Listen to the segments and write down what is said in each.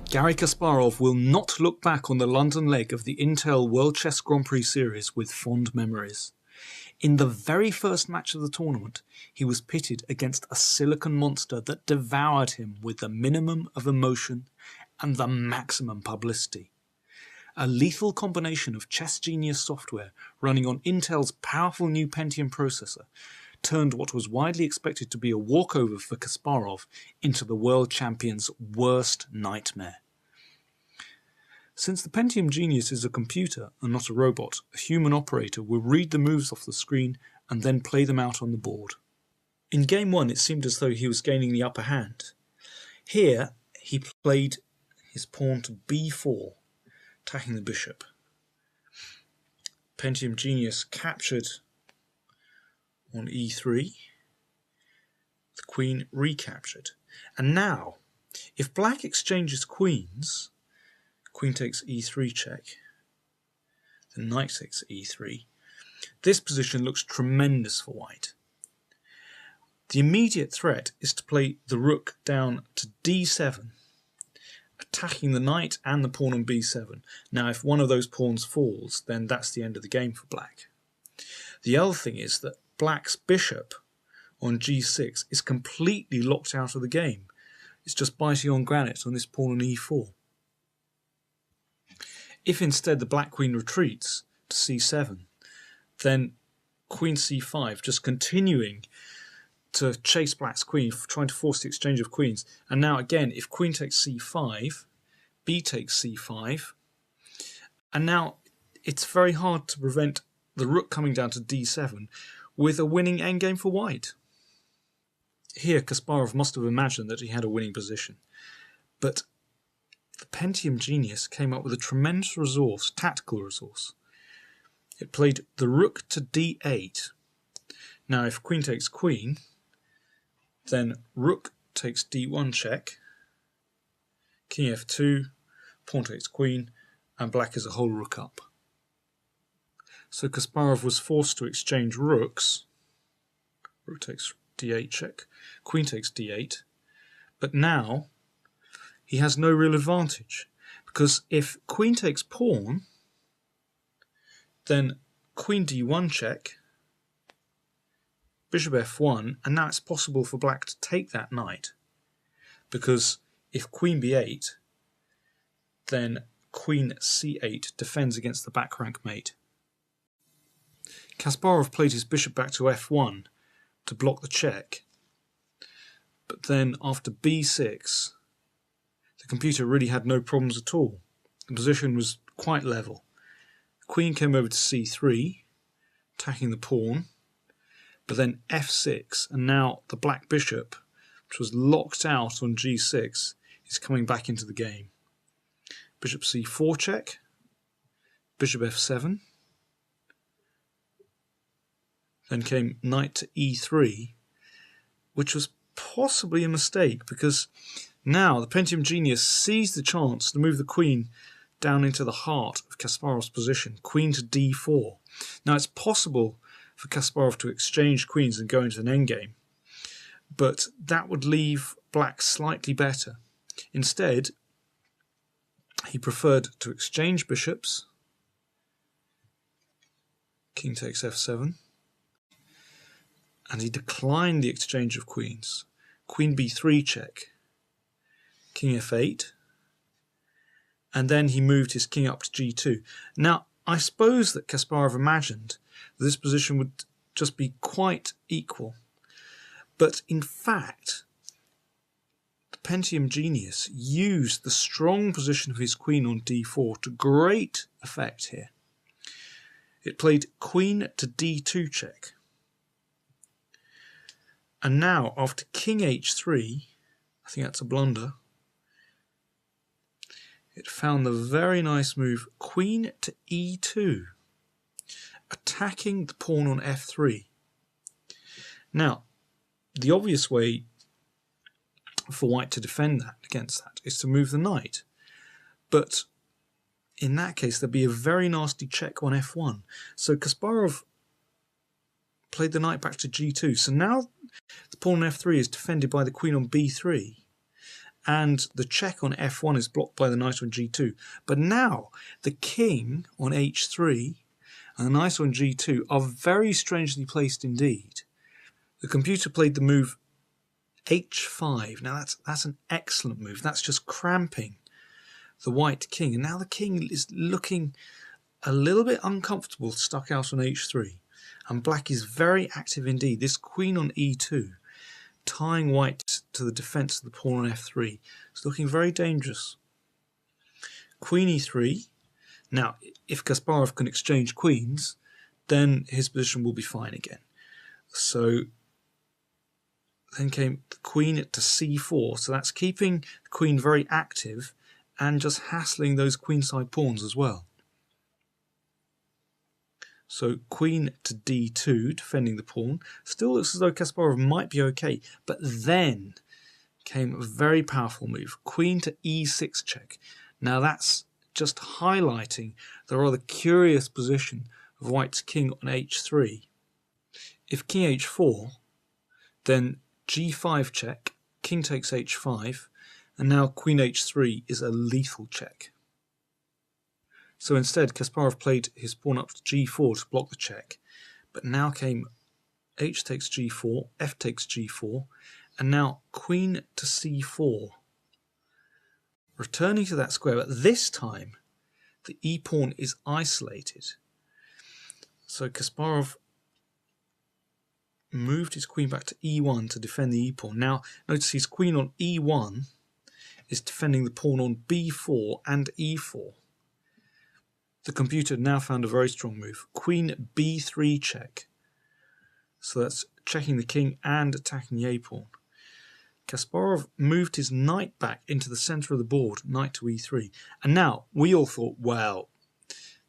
Garry Kasparov will not look back on the London leg of the Intel World Chess Grand Prix Series with fond memories. In the very first match of the tournament, he was pitted against a silicon monster that devoured him with the minimum of emotion and the maximum publicity. A lethal combination of Chess Genius software running on Intel's powerful new Pentium processor turned what was widely expected to be a walkover for Kasparov into the world champion's worst nightmare. Since the Pentium Genius is a computer and not a robot, a human operator will read the moves off the screen and then play them out on the board. In Game 1 it seemed as though he was gaining the upper hand. Here he played his pawn to b4, attacking the bishop. Pentium Genius captured on e3, the queen recaptured. And now, if black exchanges queens, queen takes e3 check, then knight takes e3, this position looks tremendous for white. The immediate threat is to play the rook down to d7, attacking the knight and the pawn on b7. Now if one of those pawns falls, then that's the end of the game for black. The other thing is that black's bishop on g6 is completely locked out of the game. It's just biting on granite on this pawn on e4. If instead the black queen retreats to c7, then queen c5, just continuing to chase black's queen, trying to force the exchange of queens. And now again, if queen takes c5, b takes c5, and now it's very hard to prevent the rook coming down to d7 with a winning endgame for white. Here Kasparov must have imagined that he had a winning position, but the Pentium Genius came up with a tremendous resource, tactical resource. It played the rook to d8. Now if queen takes queen, then rook takes d1 check, king f2, pawn takes queen, and black is a whole rook up. So Kasparov was forced to exchange rooks. Rook takes d8 check, queen takes d8, but now he has no real advantage, because if queen takes pawn, then queen d1 check, bishop f1, and now it's possible for black to take that knight, because if queen b8, then queen c8 defends against the back rank mate. Kasparov played his bishop back to f1 to block the check, but then after b6 the computer really had no problems at all. The position was quite level. Queen came over to c3, attacking the pawn, but then f6, and now the black bishop, which was locked out on g6, is coming back into the game. Bishop c4 check, bishop f7, then came knight to e3, which was possibly a mistake, because now the Pentium Genius sees the chance to move the queen down into the heart of Kasparov's position, queen to d4. Now it's possible for Kasparov to exchange queens and go into an endgame, but that would leave black slightly better. Instead, he preferred to exchange bishops, king takes f7, and he declined the exchange of queens. Queen b3 check, king f8, and then he moved his king up to g2. Now, I suppose that Kasparov imagined that this position would just be quite equal, but in fact, the Pentium Genius used the strong position of his queen on d4 to great effect here. It played queen to d2 check. And now, after king h3, I think that's a blunder, it found the very nice move queen to e2, attacking the pawn on f3. Now, the obvious way for white to defend that against that is to move the knight, but in that case there'd be a very nasty check on f1. So Kasparov played the knight back to g2. So now the pawn on f3 is defended by the queen on b3, and the check on f1 is blocked by the knight on g2. But now the king on h3 and the knight on g2 are very strangely placed indeed. The computer played the move h5. Now that's an excellent move. That's just cramping the white king, and now the king is looking a little bit uncomfortable stuck out on h3, and black is very active indeed. This queen on e2, tying white to the defense of the pawn on f3, is looking very dangerous. Queen e3. Now if Kasparov can exchange queens, then his position will be fine again. So then came the queen to c4, so that's keeping the queen very active and just hassling those queenside pawns as well. So queen to d2, defending the pawn. Still looks as though Kasparov might be okay, but then came a very powerful move, queen to e6 check. Now that's just highlighting the rather curious position of white's king on h3. If king h4, then g5 check, king takes h5, and now queen h3 is a lethal check. So instead Kasparov played his pawn up to g4 to block the check, but now came h takes g4, f takes g4, and now queen to c4. Returning to that square, but this time the e-pawn is isolated. So Kasparov moved his queen back to e1 to defend the e-pawn. Now notice his queen on e1 is defending the pawn on b4 and e4. The computer now found a very strong move, queen b3 check. So that's checking the king and attacking the a-pawn. Kasparov moved his knight back into the centre of the board, knight to e3. And now we all thought, well,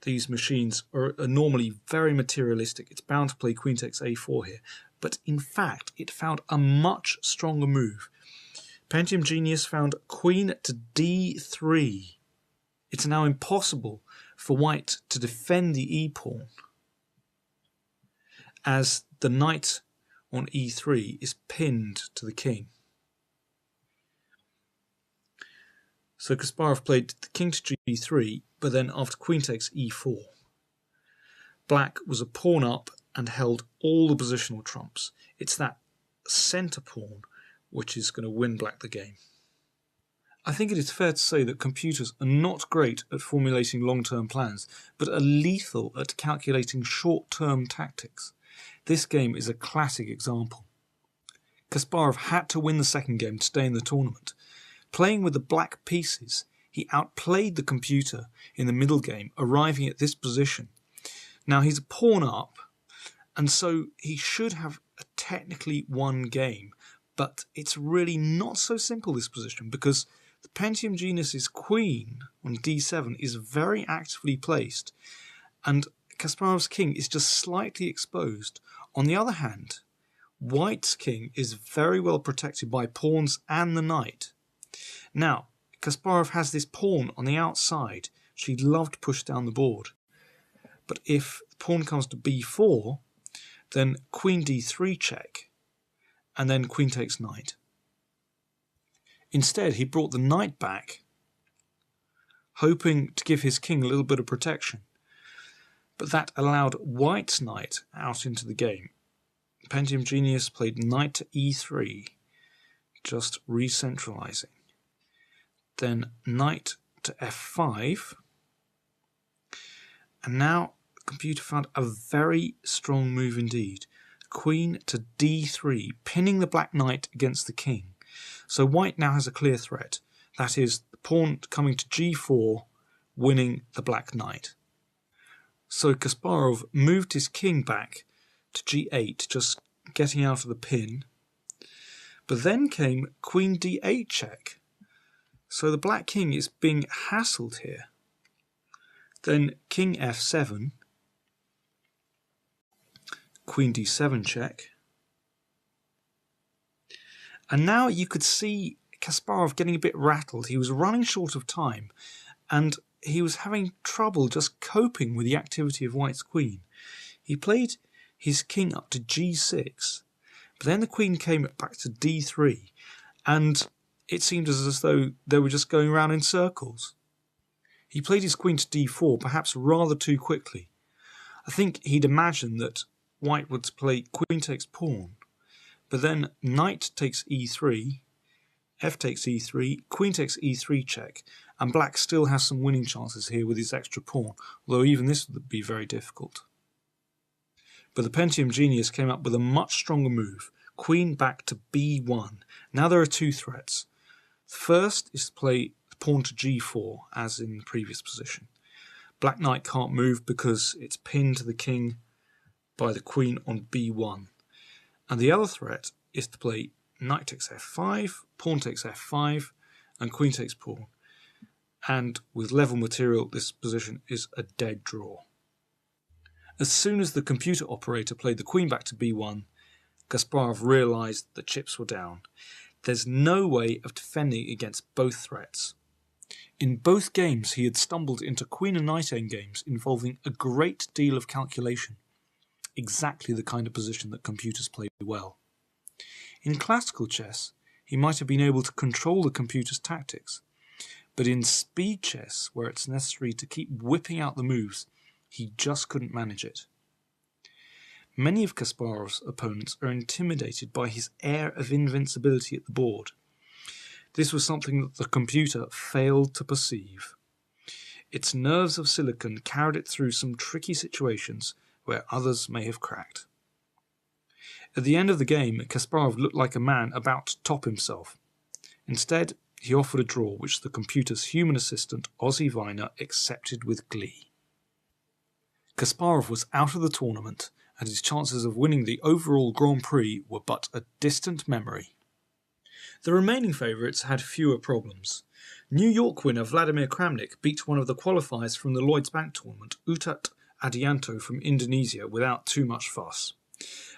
these machines are normally very materialistic. It's bound to play queen takes a4 here. But in fact, it found a much stronger move. Pentium Genius found queen to d3. It's now impossible for white to defend the e-pawn, as the knight on e3 is pinned to the king. So Kasparov played the king to g3, but then after queen takes e4, black was a pawn up and held all the positional trumps. It's that centre pawn which is going to win black the game. I think it is fair to say that computers are not great at formulating long-term plans, but are lethal at calculating short-term tactics. This game is a classic example. Kasparov had to win the second game to stay in the tournament. Playing with the black pieces, he outplayed the computer in the middle game, arriving at this position. Now he's a pawn up, and so he should have a technically won game, but it's really not so simple, this position, because the Pentium Genius's queen on d7 is very actively placed, and Kasparov's king is just slightly exposed. On the other hand, white's king is very well protected by pawns and the knight. Now, Kasparov has this pawn on the outside, which he'd love to push down the board. But if the pawn comes to b4, then queen d3 check, and then queen takes knight. Instead, he brought the knight back, hoping to give his king a little bit of protection. But that allowed white's knight out into the game. Pentium Genius played knight to e3, just re-centralizing. Then knight to f5. And now the computer found a very strong move indeed. Queen to d3, pinning the black knight against the king. So white now has a clear threat. That is, the pawn coming to g4, winning the black knight. So Kasparov moved his king back to g8, just getting out of the pin. But then came queen d8 check. So the black king is being hassled here. Then king f7, queen d7 check. And now you could see Kasparov getting a bit rattled. He was running short of time, and he was having trouble just coping with the activity of white's queen. He played his king up to g6, but then the queen came back to d3, and it seemed as though they were just going round in circles. He played his queen to d4, perhaps rather too quickly. I think he'd imagined that white would play queen takes pawn, but then knight takes e3, f takes e3, queen takes e3 check, and black still has some winning chances here with his extra pawn, although even this would be very difficult. But the Pentium genius came up with a much stronger move, queen back to b1. Now there are two threats. The first is to play the pawn to g4, as in the previous position. Black knight can't move because it's pinned to the king by the queen on b1. And the other threat is to play knight takes f5, pawn takes f5, and queen takes pawn. And with level material, this position is a dead draw. As soon as the computer operator played the queen back to b1, Kasparov realised the chips were down. There's no way of defending against both threats. In both games he had stumbled into queen and knight endgames involving a great deal of calculation. Exactly the kind of position that computers play well. In classical chess, he might have been able to control the computer's tactics, but in speed chess, where it's necessary to keep whipping out the moves, he just couldn't manage it. Many of Kasparov's opponents are intimidated by his air of invincibility at the board. This was something that the computer failed to perceive. Its nerves of silicon carried it through some tricky situations where others may have cracked. At the end of the game, Kasparov looked like a man about to top himself. Instead, he offered a draw which the computer's human assistant, Ozzy Viner, accepted with glee. Kasparov was out of the tournament, and his chances of winning the overall Grand Prix were but a distant memory. The remaining favourites had fewer problems. New York winner Vladimir Kramnik beat one of the qualifiers from the Lloyds Bank tournament, Utat Adianto from Indonesia, without too much fuss.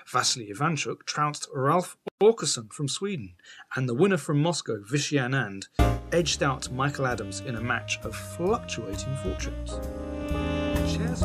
Vasily Ivanchuk trounced Ralph Åkesson from Sweden, and the winner from Moscow, Vishy Anand, edged out Michael Adams in a match of fluctuating fortunes. Cheers.